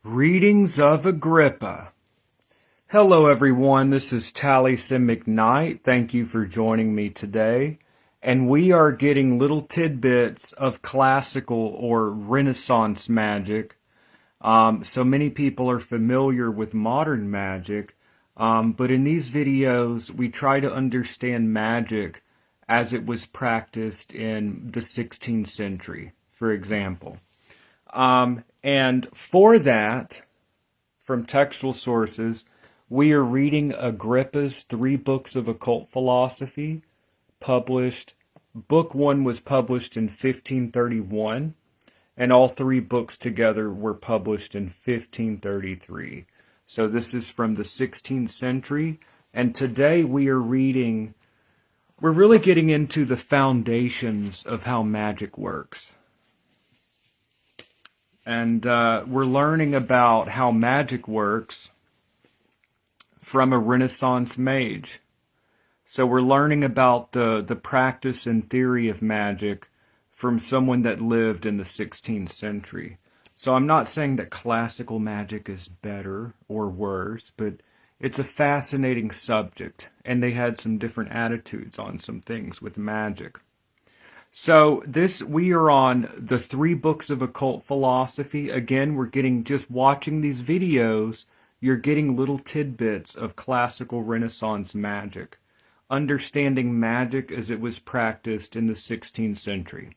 Readings of Agrippa. Hello everyone, this is Taliesin McKnight. Thank you for joining me today. And we are getting little tidbits of classical or Renaissance magic. So many people are familiar with modern magic, but in these videos we try to understand magic as it was practiced in the 16th century, for example. And for that, from textual sources, we are reading Agrippa's 3 Books of Occult Philosophy, published. Book 1 was published in 1531, and all 3 books together were published in 1533. So this is from the 16th century, and today we're really getting into the foundations of how magic works. And we're learning about how magic works from a Renaissance mage. So we're learning about the practice and theory of magic from someone that lived in the 16th century. So I'm not saying that classical magic is better or worse, but it's a fascinating subject, and they had some different attitudes on some things with magic. So we are on the 3 Books of Occult Philosophy. Again, we're getting, just watching these videos, you're getting little tidbits of classical Renaissance magic, understanding magic as it was practiced in the 16th century.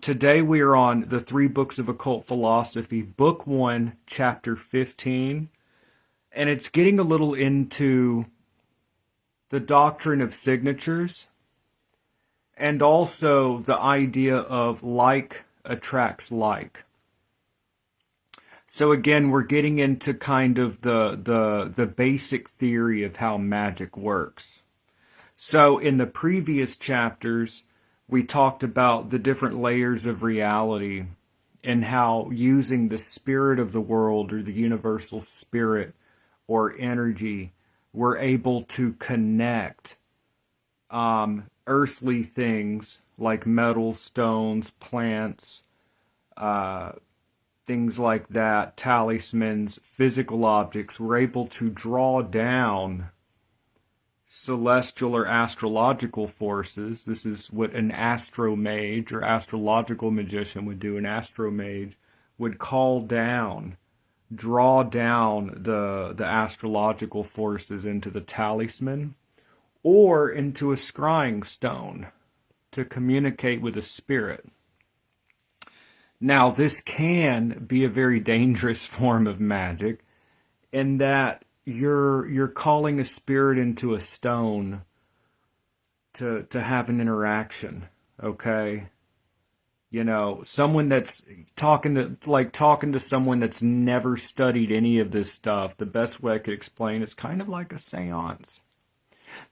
Today we are on the 3 Books of Occult Philosophy, Book 1, Chapter 15, and it's getting a little into the doctrine of signatures, and also the idea of like attracts like. So again, we're getting into kind of the basic theory of how magic works. So in the previous chapters, we talked about the different layers of reality and how using the spirit of the world, or the universal spirit or energy, we're able to connect earthly things like metal, stones, plants, things like that, talismans, physical objects. We're able to draw down celestial or astrological forces. This is what an astromage or astrological magician would do. An astromage would draw down the astrological forces into the talisman, or into a scrying stone to communicate with a spirit. Now, this can be a very dangerous form of magic, in that you're calling a spirit into a stone to have an interaction, okay? You know, someone that's talking to someone that's never studied any of this stuff, the best way I could explain is kind of like a seance.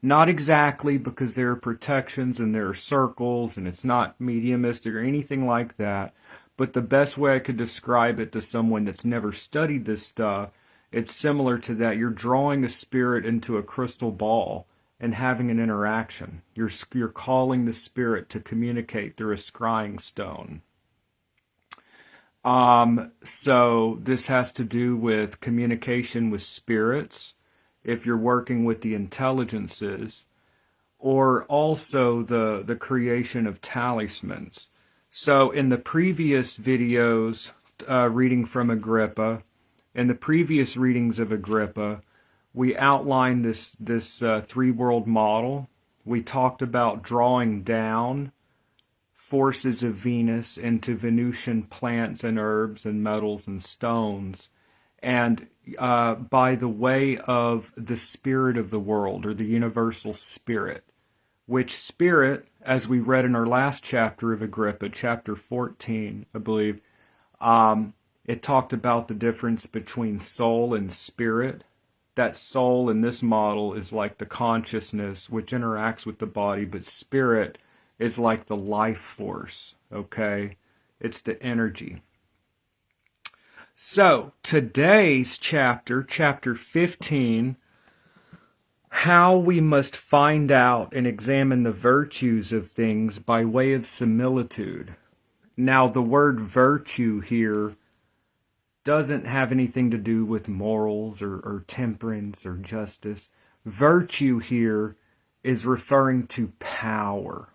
Not exactly, because there are protections and there are circles and it's not mediumistic or anything like that, but the best way I could describe it to someone that's never studied this stuff, it's similar to that. You're drawing a spirit into a crystal ball and having an interaction. You're calling the spirit to communicate through a scrying stone. So this has to do with communication with spirits, if you're working with the intelligences, or also the creation of talismans. So in the previous videos, reading from Agrippa, in the previous readings of Agrippa, we outlined this 3-world model. We talked about drawing down forces of Venus into Venusian plants and herbs and metals and stones, and by the way of the spirit of the world, or the universal spirit, which spirit, as we read in our last chapter of Agrippa, chapter 14, I believe, it talked about the difference between soul and spirit. That soul in this model is like the consciousness which interacts with the body, but spirit is like the life force, okay? It's the energy. So, today's chapter, chapter 15, how we must find out and examine the virtues of things by way of similitude. Now, the word virtue here doesn't have anything to do with morals or temperance or justice. Virtue here is referring to power.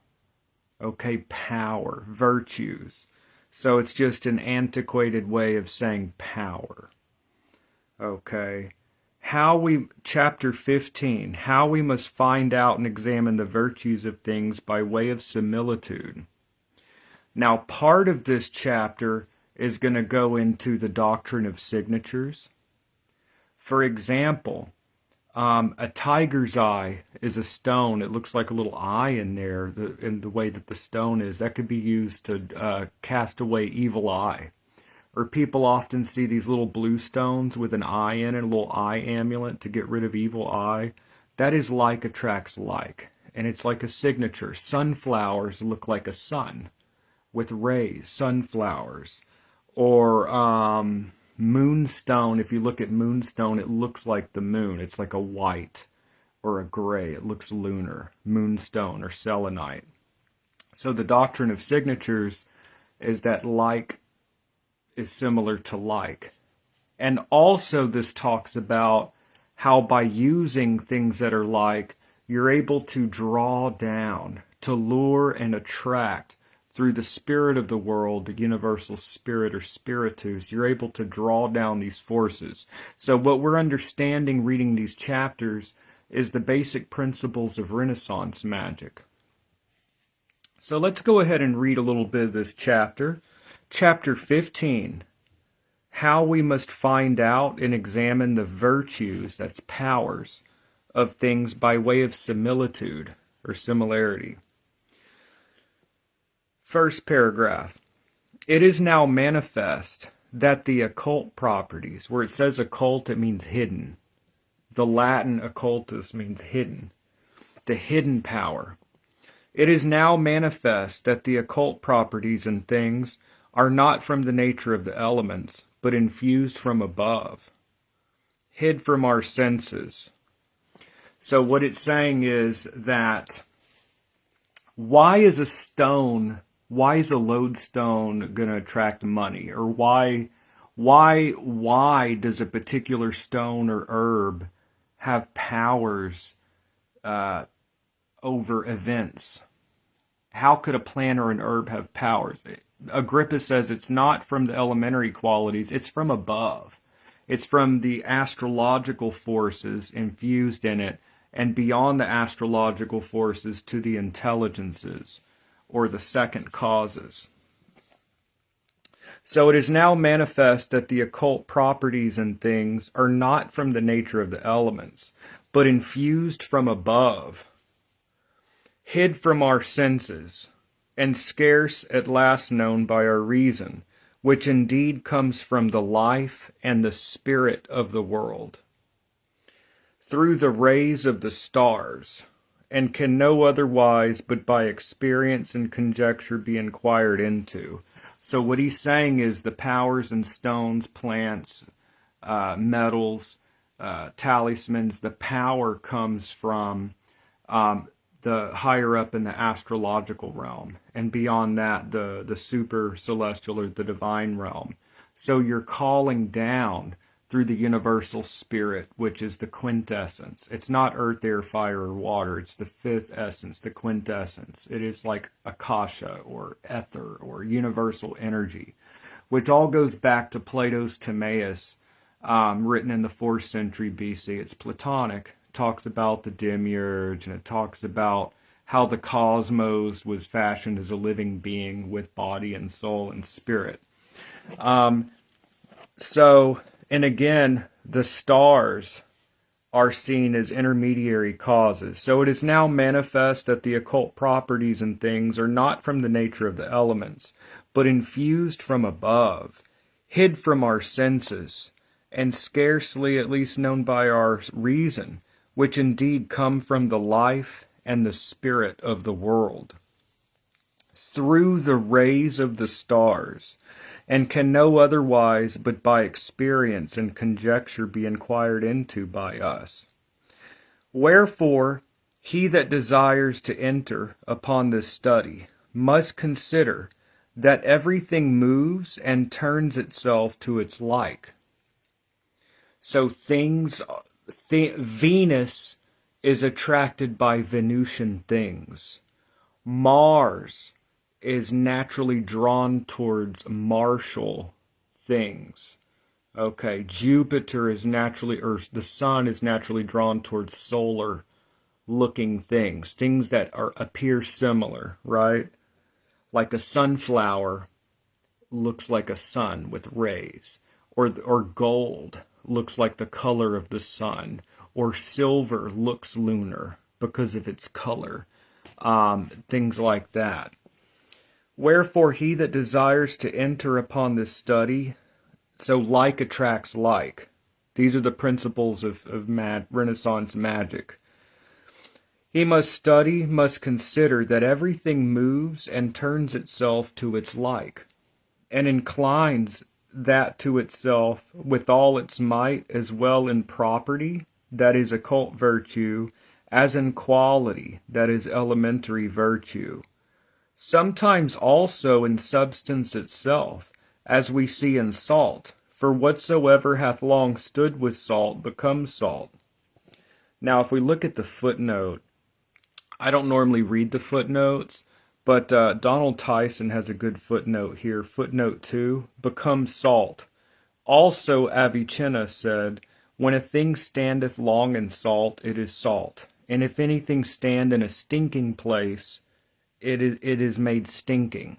Okay, power, virtues. So it's just an antiquated way of saying power. Okay. Chapter 15, how we must find out and examine the virtues of things by way of similitude. Now, part of this chapter is going to go into the doctrine of signatures. For example, a tiger's eye is a stone. It looks like a little eye in there, in the way that the stone is. That could be used to cast away evil eye. Or people often see these little blue stones with an eye in it, a little eye amulet to get rid of evil eye. That is like attracts like. And it's like a signature. Sunflowers look like a sun with rays, sunflowers. Or moonstone, if you look at moonstone, it looks like the moon. It's like a white or a gray. It looks lunar. Moonstone or selenite. So the doctrine of signatures is that like is similar to like. And also this talks about how by using things that are like, you're able to draw down, to lure and attract through the spirit of the world, the universal spirit or spiritus. You're able to draw down these forces. So what we're understanding reading these chapters is the basic principles of Renaissance magic. So let's go ahead and read a little bit of this chapter. Chapter 15, how we must find out and examine the virtues, that's powers, of things by way of similitude or similarity. First paragraph. It is now manifest that the occult properties, where it says occult, it means hidden. The Latin occultus means hidden. The hidden power. It is now manifest that the occult properties and things are not from the nature of the elements, but infused from above, hid from our senses. So what it's saying is that why is a lodestone going to attract money? Or why does a particular stone or herb have powers over events? How could a plant or an herb have powers? Agrippa says it's not from the elementary qualities, it's from above. It's from the astrological forces infused in it, and beyond the astrological forces to the intelligences, or the second causes. So it is now manifest that the occult properties and things are not from the nature of the elements, but infused from above, hid from our senses, and scarce at last known by our reason, which indeed comes from the life and the spirit of the world, through the rays of the stars, and can no otherwise but by experience and conjecture be inquired into. So what he's saying is the powers in stones, plants, metals, talismans, the power comes from the higher up in the astrological realm, and beyond that, the super celestial or the divine realm. So you're calling down through the universal spirit, which is the quintessence. It's not earth, air, fire, or water. It's the fifth essence, the quintessence. It is like akasha or ether or universal energy, which all goes back to Plato's Timaeus, written in the 4th century BC. It's Platonic. Talks about the demiurge, and it talks about how the cosmos was fashioned as a living being with body and soul and spirit. And again, the stars are seen as intermediary causes. So it is now manifest that the occult properties and things are not from the nature of the elements, but infused from above, hid from our senses, and scarcely at least known by our reason, which indeed come from the life and the spirit of the world, through the rays of the stars, and can no otherwise but by experience and conjecture be inquired into by us. Wherefore, he that desires to enter upon this study must consider that everything moves and turns itself to its like. So Venus is attracted by Venusian things. Mars is naturally drawn towards martial things. Okay, Jupiter is naturally, or the sun is naturally drawn towards solar looking things, things that appear similar, right? Like a sunflower looks like a sun with rays, or gold looks like the color of the sun, or silver looks lunar because of its color, things like that. Wherefore he that desires to enter upon this study, so like attracts like. These are the principles of Renaissance magic. He must study, must consider that everything moves and turns itself to its like, and inclines that to itself with all its might, as well in property, that is occult virtue, as in quality, that is elementary virtue. Sometimes also in substance itself, as we see in salt, for whatsoever hath long stood with salt becomes salt. Now, if we look at the footnote, I don't normally read the footnotes, but Donald Tyson has a good footnote here. Footnote 2, becomes salt. Also Avicenna said, when a thing standeth long in salt, it is salt. And if anything stand in a stinking place, it is made stinking.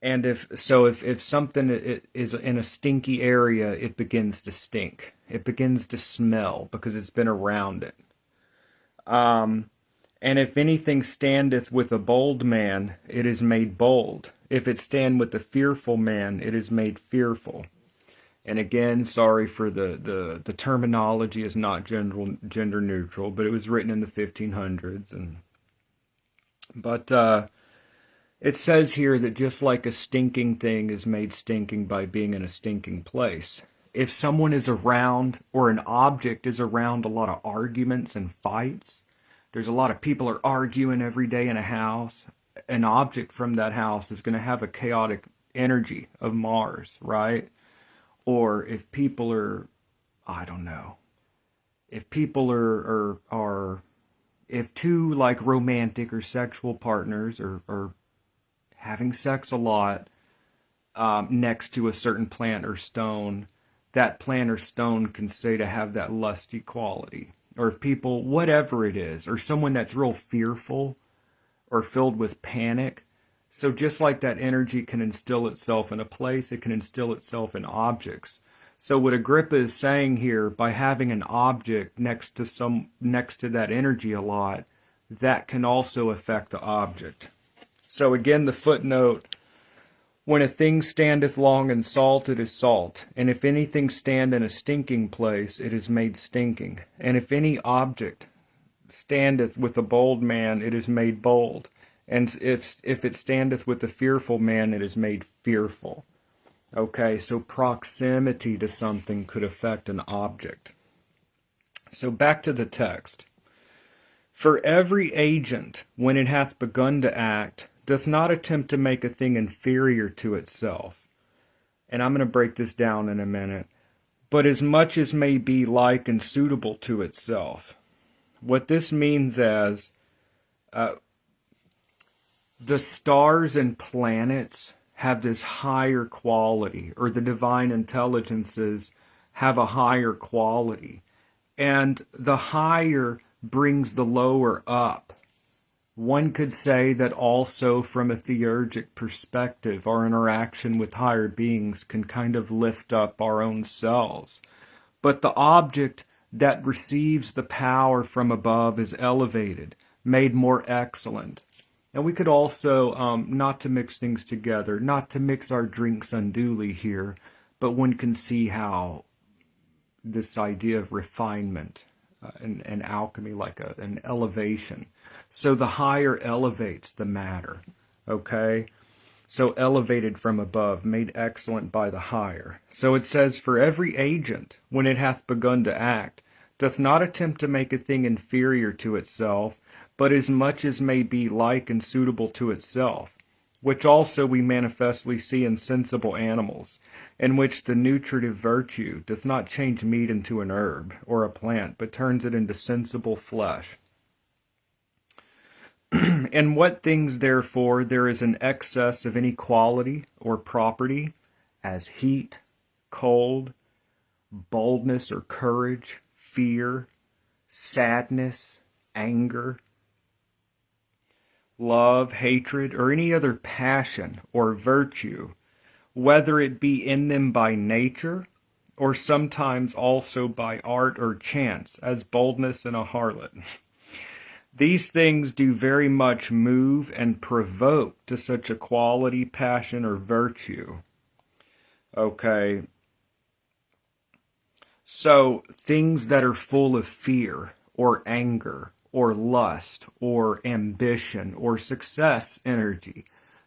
And if something is in a stinky area, it begins to stink. It begins to smell because it's been around it. And if anything standeth with a bold man, it is made bold. If it stand with a fearful man, it is made fearful. And again, sorry for the terminology is not gender neutral, but it was written in the 1500s. But it says here that just like a stinking thing is made stinking by being in a stinking place, if someone is around, or an object is around a lot of arguments and fights, there's a lot of people are arguing every day in a house, an object from that house is going to have a chaotic energy of Mars, right? Or if people are, I don't know, if people are if two like romantic or sexual partners are having sex a lot next to a certain plant or stone, that plant or stone can say to have that lusty quality. Or if people, whatever it is, or someone that's real fearful or filled with panic. So just like that energy can instill itself in a place, it can instill itself in objects. So what Agrippa is saying here, by having an object next to that energy a lot, that can also affect the object. So again, the footnote, when a thing standeth long in salt, it is salt. And if anything stand in a stinking place, it is made stinking. And if any object standeth with a bold man, it is made bold. And if it standeth with a fearful man, it is made fearful. Okay, so proximity to something could affect an object. So back to the text. For every agent, when it hath begun to act, doth not attempt to make a thing inferior to itself. And I'm going to break this down in a minute. But as much as may be like and suitable to itself. What this means as the stars and planets have this higher quality, or the divine intelligences have a higher quality. And the higher brings the lower up. One could say that also from a theurgic perspective, our interaction with higher beings can kind of lift up our own selves. But the object that receives the power from above is elevated, made more excellent. And we could also, not to mix things together, not to mix our drinks unduly here, but one can see how this idea of refinement and alchemy, like an elevation. So the higher elevates the matter, okay? So elevated from above, made excellent by the higher. So it says, for every agent, when it hath begun to act, doth not attempt to make a thing inferior to itself, but as much as may be like and suitable to itself. which also we manifestly see in sensible animals, in which the nutritive virtue doth not change meat into an herb or a plant, but turns it into sensible flesh. In what things, therefore, there is an excess of any quality or property, as heat, cold, boldness or courage, fear, sadness, anger, love, hatred, or any other passion or virtue, whether it be in them by nature, or sometimes also by art or chance, as boldness in a harlot. These things do very much move and provoke to such a quality, passion, or virtue. Okay. So, things that are full of fear, or anger, or lust, or ambition, or success energy,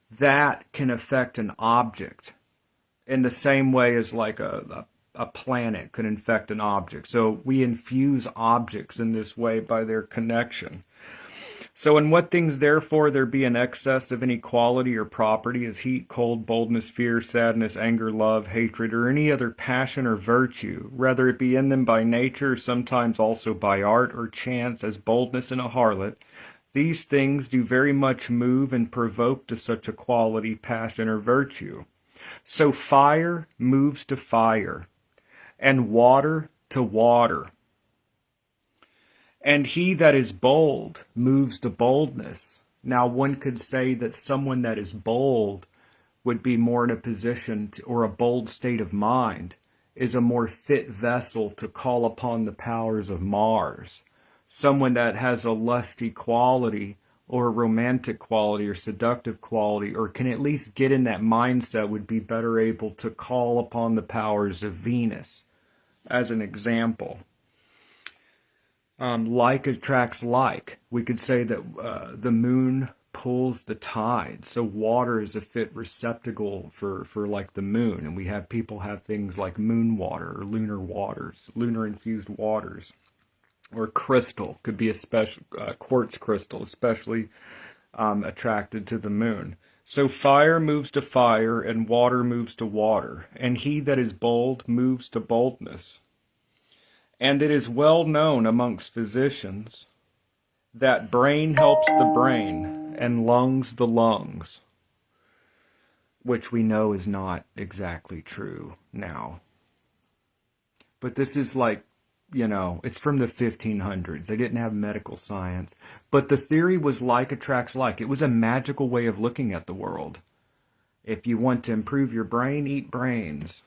that can affect an object in the same way as like a planet could infect an object. So we infuse objects in this way by their connection. So in what things, therefore, there be an excess of any quality or property, as heat, cold, boldness, fear, sadness, anger, love, hatred, or any other passion or virtue, whether it be in them by nature, or sometimes also by art or chance, as boldness in a harlot, these things do very much move and provoke to such a quality, passion, or virtue. So fire moves to fire, and water to water. And he that is bold moves to boldness. Now, one could say that someone that is bold would be more in a position to, or a bold state of mind is a more fit vessel to call upon the powers of Mars. Someone that has a lusty quality or a romantic quality or seductive quality, or can at least get in that mindset, would be better able to call upon the powers of Venus, as an example. Like attracts like. We could say that the moon pulls the tide. So water is a fit receptacle for like the moon. And we have people have things like moon water or lunar waters, lunar infused waters. Or crystal, could be a special quartz crystal, especially attracted to the moon. So fire moves to fire, and water moves to water. And he that is bold moves to boldness. And it is well known amongst physicians that brain helps the brain and lungs the lungs, which we know is not exactly true now. But this is like, it's from the 1500s. They didn't have medical science. But the theory was like attracts like. It was a magical way of looking at the world. If you want to improve your brain, eat brains.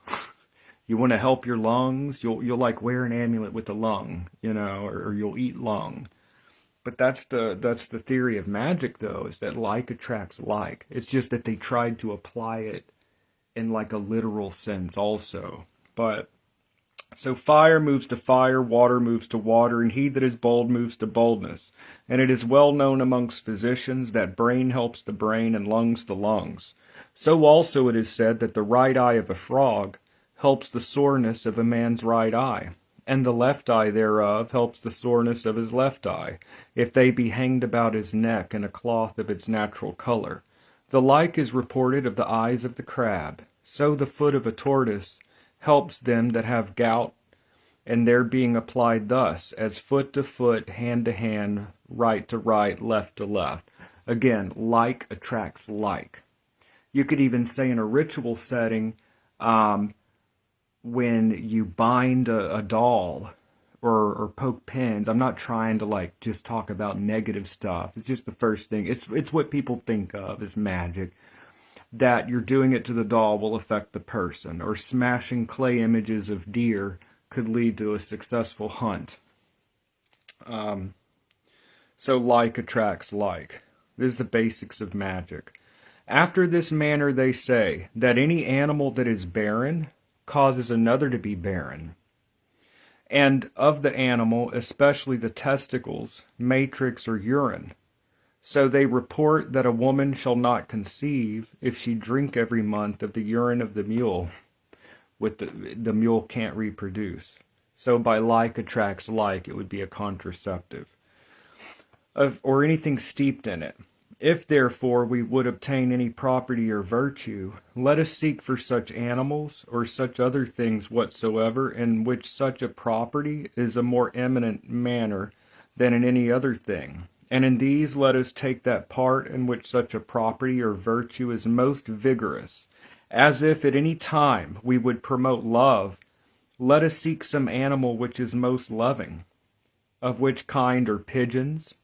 You want to help your lungs, you'll like wear an amulet with a lung, or you'll eat lung. But that's the theory of magic, though, is that like attracts like. It's just that they tried to apply it in like a literal sense also. But so fire moves to fire, water moves to water, and he that is bold moves to boldness. And it is well known amongst physicians that brain helps the brain and lungs the lungs. So also it is said that the right eye of a frog helps the soreness of a man's right eye, and the left eye thereof helps the soreness of his left eye, if they be hanged about his neck in a cloth of its natural color. The like is reported of the eyes of the crab. So the foot of a tortoise helps them that have gout, and their being applied thus, as foot to foot, hand to hand, right to right, left to left. Again, like attracts like. You could even say in a ritual setting, when you bind a doll or poke pins, I'm not trying to like just talk about negative stuff. It's just the first thing. It's what people think of as magic. That you're doing it to the doll will affect the person. Or smashing clay images of deer could lead to a successful hunt. So like attracts like. This is the basics of magic. After this manner they say that any animal that is barren causes another to be barren. And of the animal, especially the testicles, matrix, or urine. So they report that a woman shall not conceive if she drink every month of the urine of the mule. With the mule can't reproduce. So by like attracts like, it would be a contraceptive. Or anything steeped in it. If therefore we would obtain any property or virtue, let us seek for such animals or such other things whatsoever, in which such a property is a more eminent manner than in any other thing. And in these let us take that part in which such a property or virtue is most vigorous. As if at any time we would promote love, let us seek some animal which is most loving, of which kind are pigeons.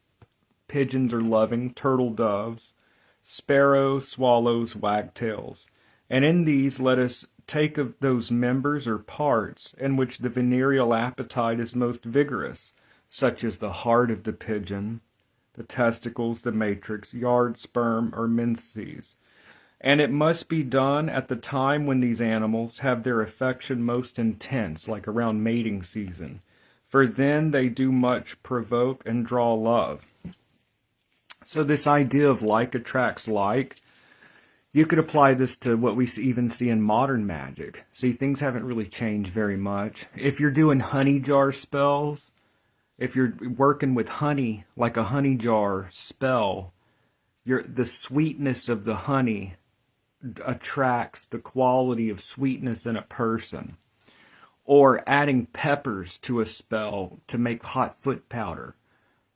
Pigeons are loving, turtle doves, sparrows, swallows, wagtails. And in these let us take of those members or parts in which the venereal appetite is most vigorous, such as the heart of the pigeon, the testicles, the matrix, yard, sperm, or menses. And it must be done at the time when these animals have their affection most intense, like around mating season. For then they do much provoke and draw love. So this idea of like attracts like, you could apply this to what we even see in modern magic. See, things haven't really changed very much. If you're doing honey jar spells, if you're working with honey, like a honey jar spell, the sweetness of the honey attracts the quality of sweetness in a person. Or adding peppers to a spell to make hot foot powder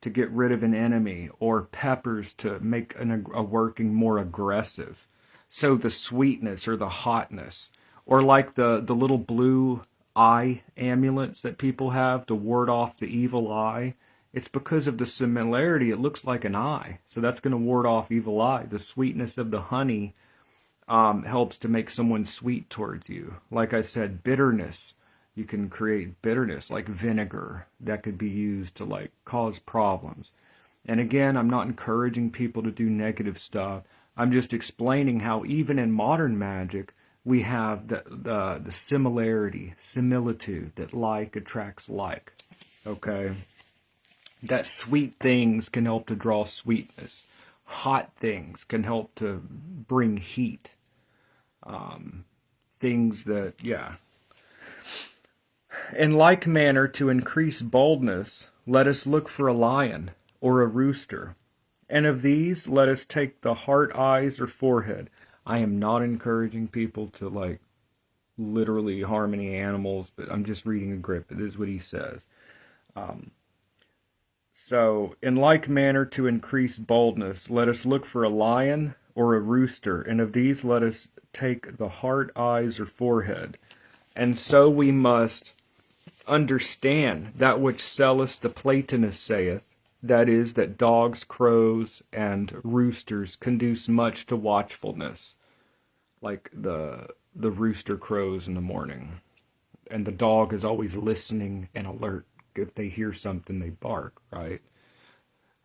to get rid of an enemy, or peppers to make a working more aggressive. So the sweetness or the hotness, or like the little blue eye amulets that people have to ward off the evil eye. It's because of the similarity. It looks like an eye, so that's going to ward off evil eye. The sweetness of the honey helps to make someone sweet towards you. Like I said, bitterness. You can create bitterness, like vinegar, that could be used to like cause problems. And again, I'm not encouraging people to do negative stuff. I'm just explaining how even in modern magic, we have the similarity, similitude, that like attracts like. Okay? That sweet things can help to draw sweetness. Hot things can help to bring heat. Things that, yeah. In like manner, to increase boldness, let us look for a lion or a rooster. And of these, let us take the heart, eyes, or forehead. I am not encouraging people to, like, literally harm any animals, but I'm just reading Agrippa. This is what he says. So, in like manner, to increase boldness, let us look for a lion or a rooster. And of these, let us take the heart, eyes, or forehead. And so we must understand that which Sellus the Platonist saith, that is, that dogs, crows, and roosters conduce much to watchfulness, like the rooster crows in the morning, and the dog is always listening and alert. If they hear something, they bark, right?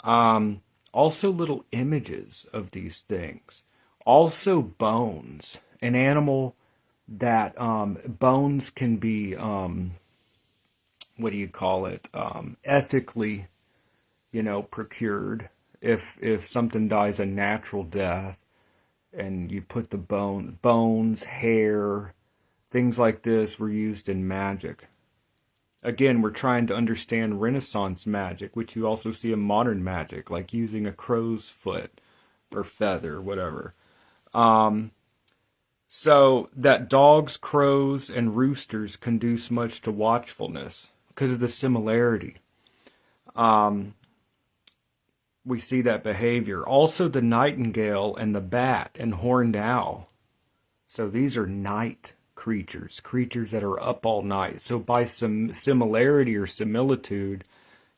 Also little images of these things. Also bones. An animal that bones can be ethically, procured. If something dies a natural death, and you put the bones, hair, things like this were used in magic. Again, we're trying to understand Renaissance magic, which you also see in modern magic, like using a crow's foot or feather, whatever. So that dogs, crows, and roosters conduce much to watchfulness because of the similarity. We see that behavior. Also the nightingale and the bat and horned owl. So these are night creatures that are up all night. So by some similarity or similitude,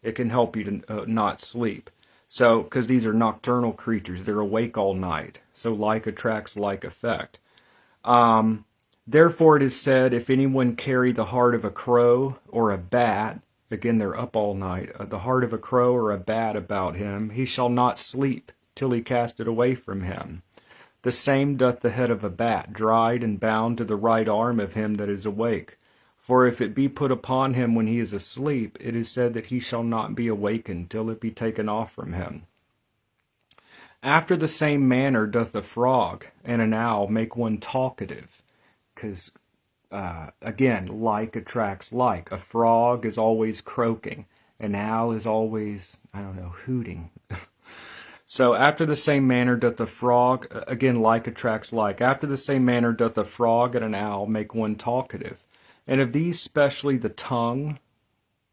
it can help you to not sleep. So, because these are nocturnal creatures, they're awake all night. So like attracts like effect. Therefore it is said, if anyone carry the heart of a crow or a bat, again they're up all night, the heart of a crow or a bat about him, he shall not sleep till he cast it away from him. The same doth the head of a bat, dried and bound to the right arm of him that is awake. For if it be put upon him when he is asleep, it is said that he shall not be awakened till it be taken off from him. After the same manner doth a frog and an owl make one talkative. Because, again, like attracts like. A frog is always croaking. An owl is always, hooting. So after the same manner doth the frog, again, like attracts like. After the same manner doth a frog and an owl make one talkative. And of these specially the tongue,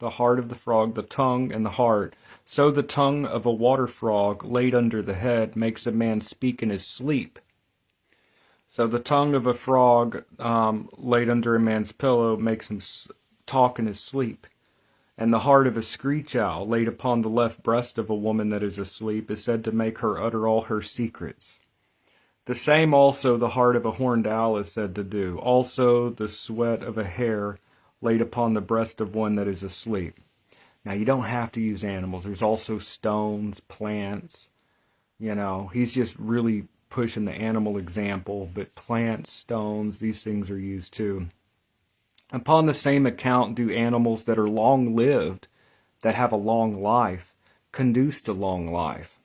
the heart of the frog, the tongue and the heart. So the tongue of a water frog laid under the head makes a man speak in his sleep. So the tongue of a frog laid under a man's pillow makes him talk in his sleep. And the heart of a screech owl laid upon the left breast of a woman that is asleep is said to make her utter all her secrets. The same also the heart of a horned owl is said to do. Also the sweat of a hare laid upon the breast of one that is asleep. Now you don't have to use animals. There's also stones, plants. He's just really pushing the animal example, but plants, stones, these things are used too. Upon the same account do animals that are long-lived, that have a long life, conduce to long life.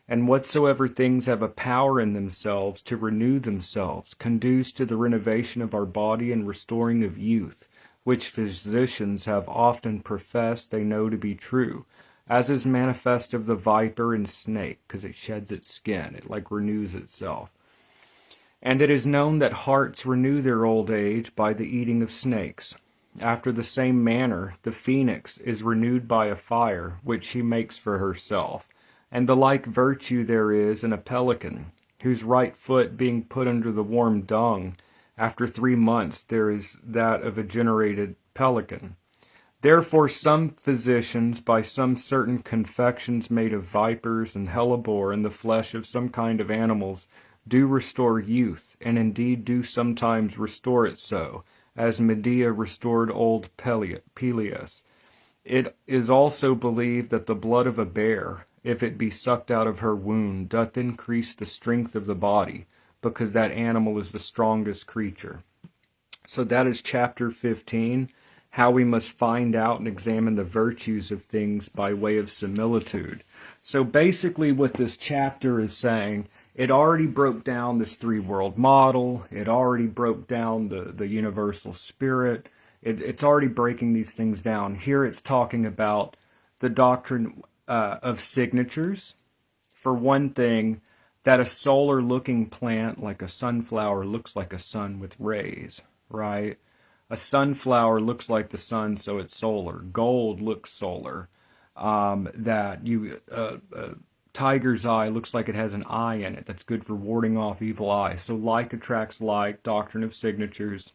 And whatsoever things have a power in themselves to renew themselves, conduce to the renovation of our body and restoring of youth, which physicians have often professed they know to be true, as is manifest of the viper and snake, because it sheds its skin, it renews itself. And it is known that hearts renew their old age by the eating of snakes. After the same manner, the phoenix is renewed by a fire, which she makes for herself. And the like virtue there is in a pelican, whose right foot being put under the warm dung, after 3 months there is that of a generated pelican. Therefore some physicians, by some certain confections made of vipers and hellebore and the flesh of some kind of animals, do restore youth, and indeed do sometimes restore it so, as Medea restored old Peleus. It is also believed that the blood of a bear, if it be sucked out of her wound, doth increase the strength of the body, because that animal is the strongest creature. So that is chapter 15, how we must find out and examine the virtues of things by way of similitude. So basically what this chapter is saying, it already broke down this three-world model. It already broke down the universal spirit. It's already breaking these things down. Here it's talking about the doctrine of signatures. For one thing, that a solar-looking plant like a sunflower looks like a sun with rays, right? A sunflower looks like the sun, so it's solar. Gold looks solar. Tiger's eye looks like it has an eye in it. That's good for warding off evil eyes. So like attracts like, doctrine of signatures.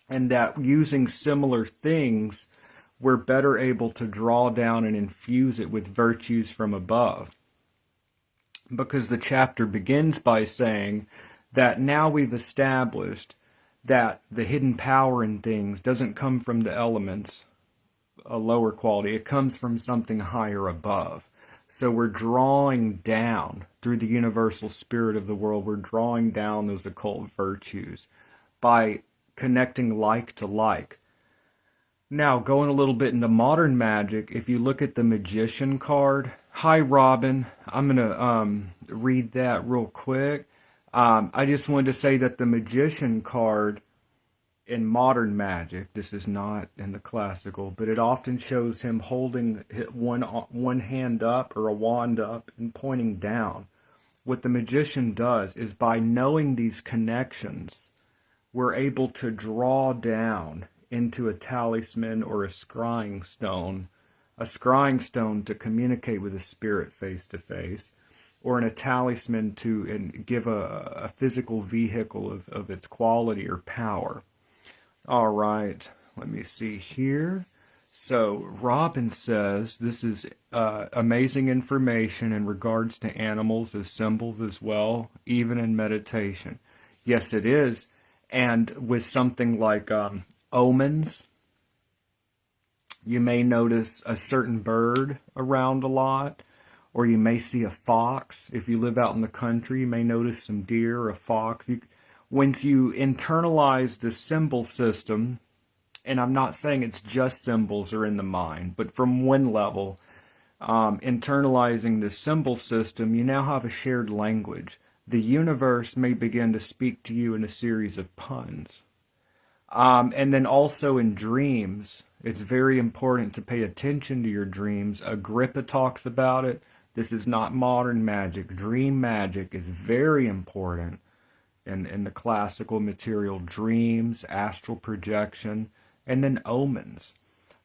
And that using similar things, we're better able to draw down and infuse it with virtues from above. Because the chapter begins by saying that now we've established that the hidden power in things doesn't come from the elements, a lower quality. It comes from something higher above. So we're drawing down, through the universal spirit of the world, we're drawing down those occult virtues by connecting like to like. Now, going a little bit into modern magic, if you look at the Magician card, hi Robin, I'm going to read that real quick. I just wanted to say that the Magician card in modern magic, this is not in the classical, but it often shows him holding one hand up or a wand up and pointing down. What the magician does is by knowing these connections, we're able to draw down into a talisman or a scrying stone to communicate with a spirit face to face, or in a talisman to give a physical vehicle of its quality or power. All right, let me see here. So Robin says this is amazing information in regards to animals as symbols as well, even in meditation. Yes, it is. And with something like omens, you may notice a certain bird around a lot, or you may see a fox. If you live out in the country, you may notice some deer or a fox. Once you internalize the symbol system, and I'm not saying it's just symbols or in the mind, but from one level, internalizing the symbol system, you now have a shared language. The universe may begin to speak to you in a series of puns. And then also in dreams, it's very important to pay attention to your dreams. Agrippa talks about it. This is not modern magic. Dream magic is very important in the classical material. Dreams, astral projection, and then omens.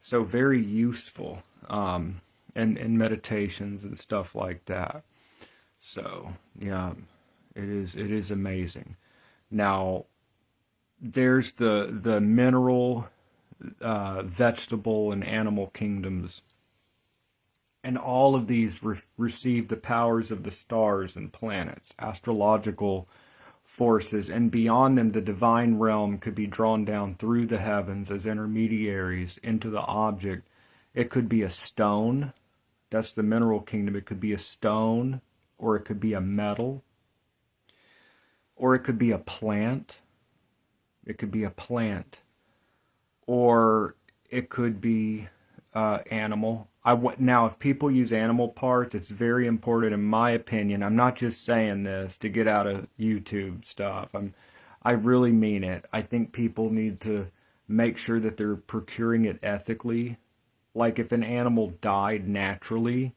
So very useful in meditations and stuff like that. So yeah, it is amazing. Now there's the mineral, vegetable, and animal kingdoms, and all of these receive the powers of the stars and planets, astrological forces, and beyond them the divine realm could be drawn down through the heavens as intermediaries into the object. It could be a stone. That's the mineral kingdom. It could be a stone, or it could be a metal, or it could be a plant. It could be a plant, or it could be animal. Now, if people use animal parts, it's very important, in my opinion. I'm not just saying this to get out of YouTube stuff. I really mean it. I think people need to make sure that they're procuring it ethically. Like if an animal died naturally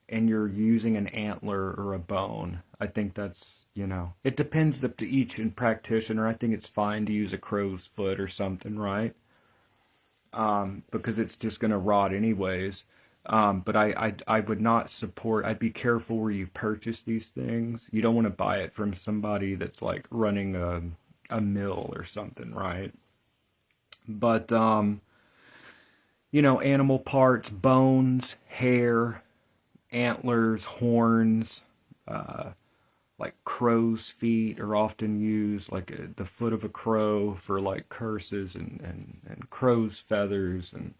and you're using an antler or a bone, I think that's, it depends up to each practitioner. I think it's fine to use a crow's foot or something, right? Because it's just going to rot anyways. But I would not support, I'd be careful where you purchase these things. You don't want to buy it from somebody that's like running a mill or something, right? But, animal parts, bones, hair, antlers, horns, like crow's feet are often used, like the foot of a crow for like curses, and crow's feathers, and,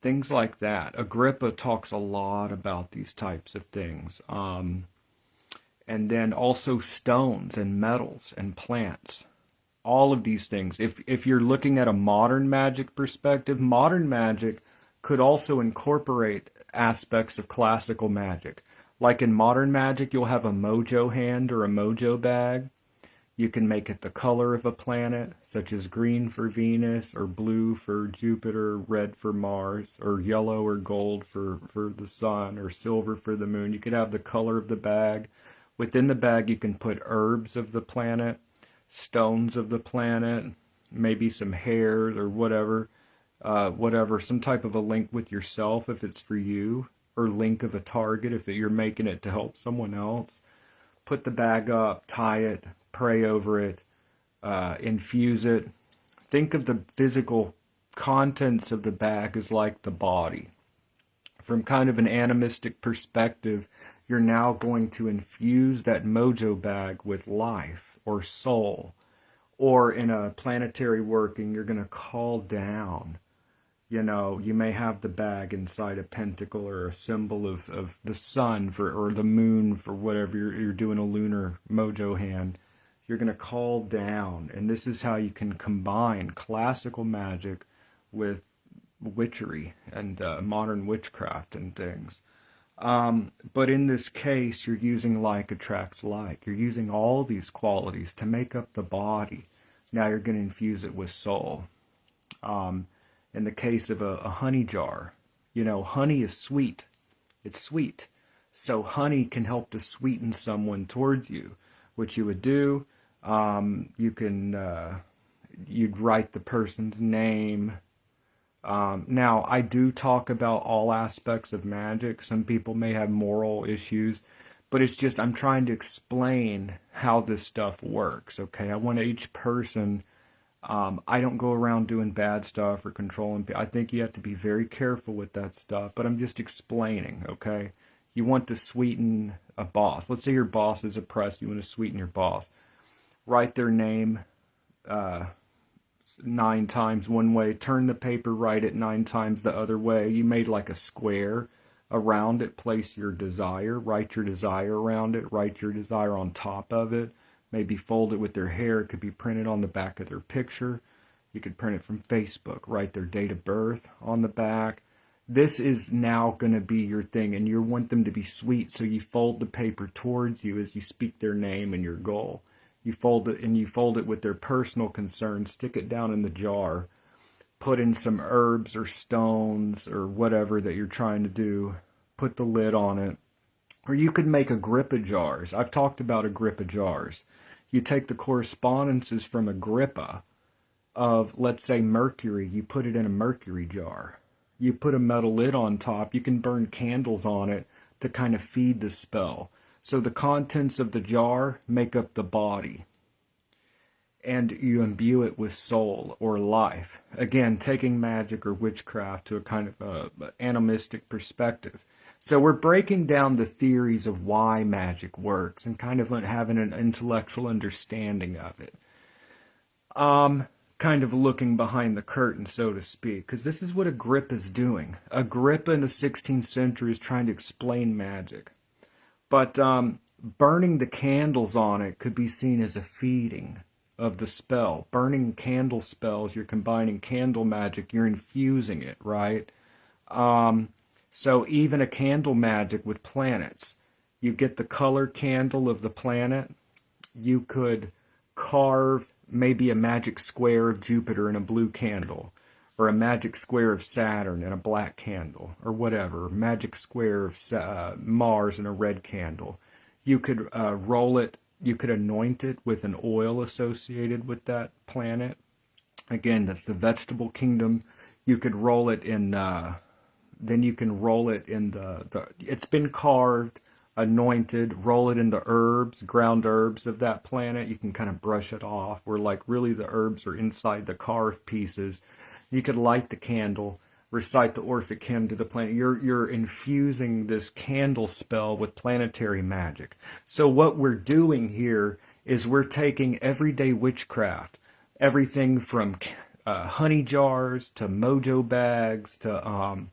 things like that. Agrippa talks a lot about these types of things. And then also stones and metals and plants. All of these things. If you're looking at a modern magic perspective, modern magic could also incorporate aspects of classical magic. Like in modern magic, you'll have a mojo hand or a mojo bag. You can make it the color of a planet, such as green for Venus, or blue for Jupiter, red for Mars, or yellow or gold for the sun, or silver for the moon. You could have the color of the bag. Within the bag, you can put herbs of the planet, stones of the planet, maybe some hairs or whatever, some type of a link with yourself if it's for you, or link of a target if you're making it to help someone else. Put the bag up, tie it, pray over it, infuse it. Think of the physical contents of the bag as like the body. From kind of an animistic perspective, you're now going to infuse that mojo bag with life or soul. Or in a planetary working, you're going to call down. You may have the bag inside a pentacle or a symbol of the sun or the moon for whatever you're doing a lunar mojo hand. You're going to call down. And this is how you can combine classical magic with witchery and modern witchcraft and things. But in this case, you're using like attracts like. You're using all these qualities to make up the body. Now you're going to infuse it with soul. In the case of a honey jar, honey is sweet. It's sweet. So honey can help to sweeten someone towards you. What you would do, you'd write the person's name. Now, I do talk about all aspects of magic. Some people may have moral issues, but it's just I'm trying to explain how this stuff works, okay? I want each person... I don't go around doing bad stuff or controlling people. I think you have to be very careful with that stuff, but I'm just explaining, okay? You want to sweeten a boss. Let's say your boss is oppressed. You want to sweeten your boss. Write their name 9 times one way. Turn the paper, write it 9 times the other way. You made like a square around it. Place your desire. Write your desire around it. Write your desire on top of it. Maybe fold it with their hair. It could be printed on the back of their picture. You could print it from Facebook. Write their date of birth on the back. This is now going to be your thing, and you want them to be sweet, so you fold the paper towards you as you speak their name and your goal. You fold it with their personal concerns. Stick it down in the jar. Put in some herbs or stones or whatever that you're trying to do. put the lid on it. Or you could make Agrippa jars. I've talked about Agrippa jars. You take the correspondences from Agrippa of, let's say, mercury. You put it in a mercury jar. You put a metal lid on top. You can burn candles on it to kind of feed the spell. So the contents of the jar make up the body. And you imbue it with soul or life. Again, taking magic or witchcraft to a kind of animistic perspective. So we're breaking down the theories of why magic works and kind of having an intellectual understanding of it. Kind of looking behind the curtain, so to speak, because this is what Agrippa's doing. Agrippa in the 16th century is trying to explain magic. But burning the candles on it could be seen as a feeding of the spell. Burning candle spells, you're combining candle magic, you're infusing it, right? So even a candle magic with planets. You get the color candle of the planet. You could carve maybe a magic square of Jupiter in a blue candle, or a magic square of Saturn in a black candle, or whatever, magic square of Mars in a red candle. You could roll it, you could anoint it with an oil associated with that planet. Again, that's the vegetable kingdom. You could roll it in, then you can roll it in it's been carved, anointed, roll it in the herbs, ground herbs of that planet. You can kind of brush it off, where like really the herbs are inside the carved pieces. You could light the candle, recite the Orphic hymn to the planet. You're infusing this candle spell with planetary magic. So what we're doing here is we're taking everyday witchcraft, everything from honey jars to mojo bags to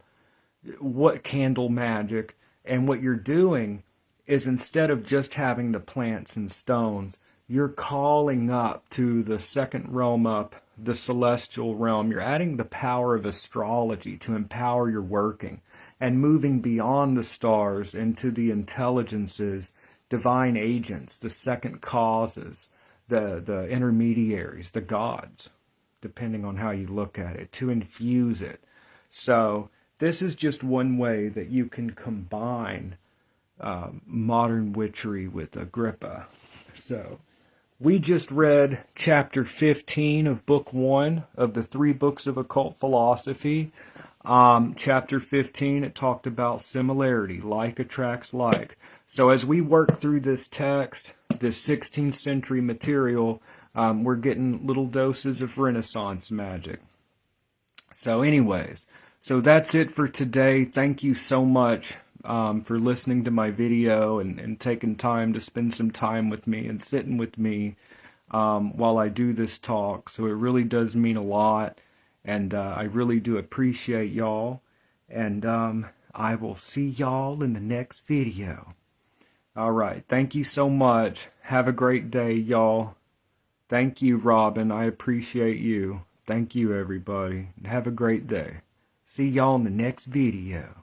what candle magic, and what you're doing is, instead of just having the plants and stones, you're calling up to the second realm up, the celestial realm. You're adding the power of astrology to empower your working, and moving beyond the stars into the intelligences, divine agents, the second causes, the intermediaries, the gods, depending on how you look at it, to infuse it. So this is just one way that you can combine modern witchery with Agrippa. So we just read chapter 15 of book 1 of the 3 books of occult philosophy. Chapter 15, it talked about similarity, like attracts like. So as we work through this text, this 16th century material, we're getting little doses of Renaissance magic. So anyways, so that's it for today. Thank you so much for listening to my video and taking time to spend some time with me and sitting with me while I do this talk. So it really does mean a lot, and I really do appreciate y'all. And I will see y'all in the next video. All right. Thank you so much. Have a great day, y'all. Thank you, Robin. I appreciate you. Thank you, everybody. Have a great day. See y'all in the next video.